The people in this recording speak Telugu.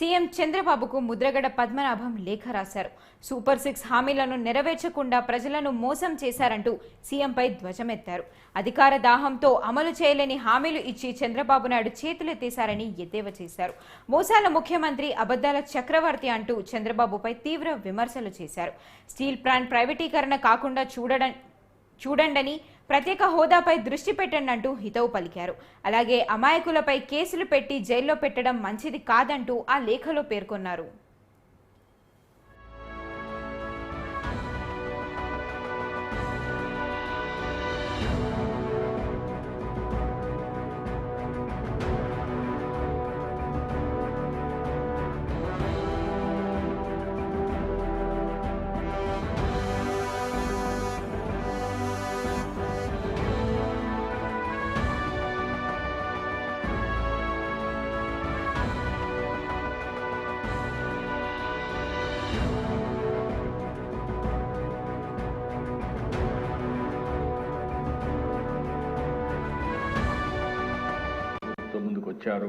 సీఎం చంద్రబాబుకు ముద్రగడ పద్మనాభం లేఖ రాశారు. సూపర్ 6 హామీలను నెరవేర్చకుండా ప్రజలను మోసం చేశారంటూ సీఎంపై ధ్వజమెత్తారు. అధికార దాహంతో అమలు చేయలేని హామీలు ఇచ్చి చంద్రబాబు నాయుడు చేతులెత్తేశారని ఎద్దేవా చేశారు. మోసాల ముఖ్యమంత్రి, అబద్దాల చక్రవర్తి అంటూ చంద్రబాబుపై తీవ్ర విమర్శలు చేశారు. స్టీల్ ప్లాంట్ ప్రైవేటీకరణ కాకుండా చూడండని, ప్రత్యేక హోదాపై దృష్టి పెట్టండి అంటూ హితవు పలికారు. అలాగే అమాయకులపై కేసులు పెట్టి జైల్లో పెట్టడం మంచిది కాదంటూ ఆ లేఖలో పేర్కొన్నారు. ముందుకు వచ్చారు.